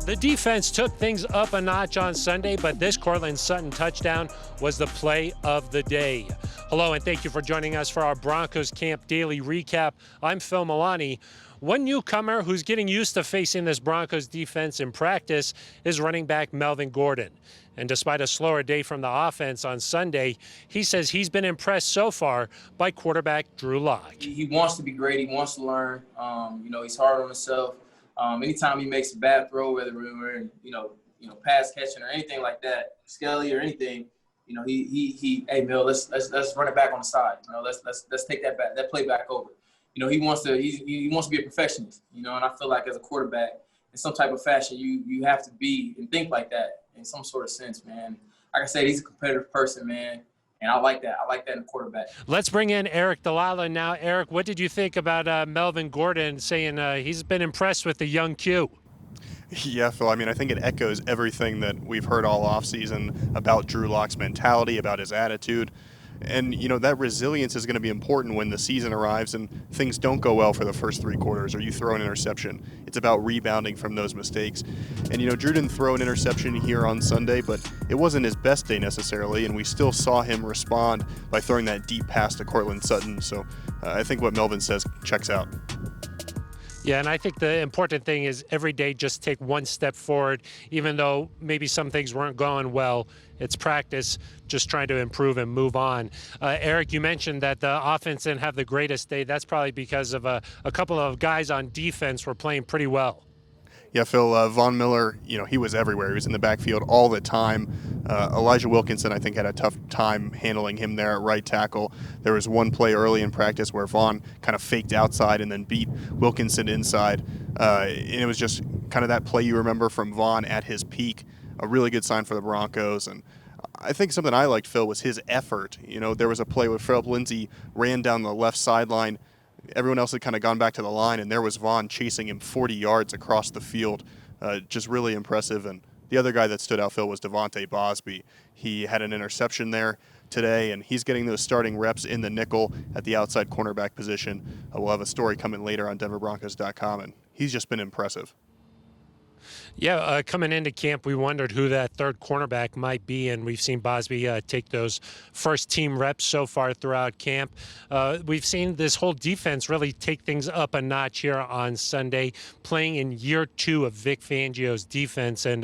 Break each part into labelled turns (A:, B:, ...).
A: The defense took things up a notch on Sunday, but this Cortland Sutton touchdown was the play of the day. Hello, and thank you for joining us for our Broncos Camp Daily Recap. I'm Phil Milani. One newcomer who's getting used to facing this Broncos defense in practice is running back Melvin Gordon. And despite a slower day from the offense on Sunday, he says he's been impressed so far by quarterback DiLalla.
B: He wants to be great. He wants to learn. He's hard on himself. Anytime he makes a bad throw, whether we're in, pass catching or anything like that, Skelly or anything, hey Mel, let's run it back on the side. Let's take that play back over. He wants to be a perfectionist. And I feel like as a quarterback, in some type of fashion, you have to be and think like that in some sort of sense, man. Like I said, he's a competitive person, man. And I like that. I like that in a quarterback.
A: Let's bring in Aric DiLalla now. Aric, what did you think about Melvin Gordon saying he's been impressed with the young Q?
C: Yeah, Phil, I think it echoes everything that we've heard all offseason about Drew Lock's mentality, about his attitude. And, that resilience is going to be important when the season arrives and things don't go well for the first three quarters or you throw an interception. It's about rebounding from those mistakes. And, Drew didn't throw an interception here on Sunday, but it wasn't his best day necessarily, and we still saw him respond by throwing that deep pass to Cortland Sutton. So I think what Melvin says checks out.
A: Yeah, and I think the important thing is every day just take one step forward, even though maybe some things weren't going well. It's practice, just trying to improve and move on. Aric, you mentioned that the offense didn't have the greatest day. That's probably because of a couple of guys on defense were playing pretty well.
C: Yeah, Phil, Von Miller, he was everywhere. He was in the backfield all the time. Elijah Wilkinson, I think, had a tough time handling him there at right tackle. There was one play early in practice where Von kind of faked outside and then beat Wilkinson inside. And it was just kind of that play you remember from Von at his peak, a really good sign for the Broncos. And I think something I liked, Phil, was his effort. There was a play where Philip Lindsay ran down the left sideline. Everyone else had kind of gone back to the line, and there was Von chasing him 40 yards across the field. Just really impressive. And the other guy that stood out, Phil, was Devontae Bosby. He had an interception there today, and he's getting those starting reps in the nickel at the outside cornerback position. We'll have a story coming later on DenverBroncos.com, and he's just been impressive.
A: Yeah, coming into camp, we wondered who that third cornerback might be, and we've seen Bosby take those first team reps so far throughout camp. We've seen this whole defense really take things up a notch here on Sunday, playing in year two of Vic Fangio's defense. And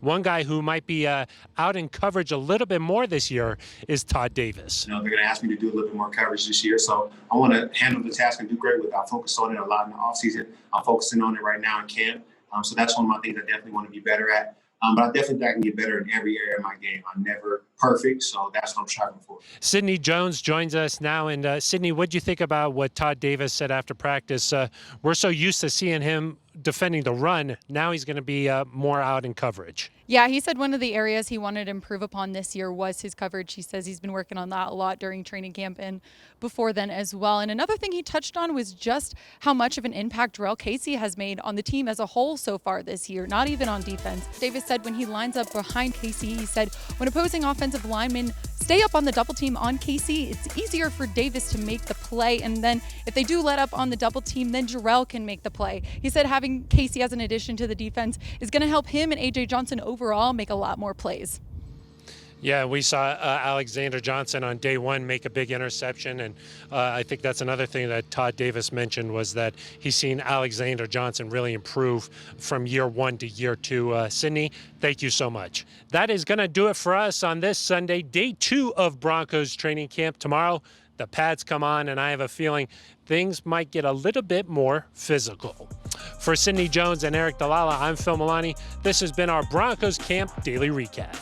A: one guy who might be out in coverage a little bit more this year is Todd Davis.
D: They're going to ask me to do a little bit more coverage this year, so I want to handle the task and do great with it. I focus on it a lot in the offseason. I'm focusing on it right now in camp. So that's one of my things I definitely want to be better at. But I definitely think I can get better in every area of my game. I'm never perfect, so that's what I'm striving for.
A: Sidney Jones joins us now. And Sidney, what do you think about what Todd Davis said after practice? We're so used to seeing him defending the run. Now he's going to be more out in coverage.
E: Yeah, he said one of the areas he wanted to improve upon this year was his coverage. He says he's been working on that a lot during training camp and before then as well. And another thing he touched on was just how much of an impact Darrell Casey has made on the team as a whole so far this year, not even on defense. Davis said when he lines up behind Casey, he said when opposing offensive linemen stay up on the double team on Casey, it's easier for Davis to make the play. And then if they do let up on the double team, then Jarrell can make the play. He said having Casey as an addition to the defense is going to help him and A.J. Johnson overall make a lot more plays.
A: Yeah, we saw Alexander Johnson on day one make a big interception, and I think that's another thing that Todd Davis mentioned was that he's seen Alexander Johnson really improve from year one to year two. Sidney, thank you so much. That is going to do it for us on this Sunday, day two of Broncos training camp. Tomorrow, the pads come on, and I have a feeling things might get a little bit more physical. For Sidney Jones and Aric DiLalla, I'm Phil Milani. This has been our Broncos Camp Daily Recap.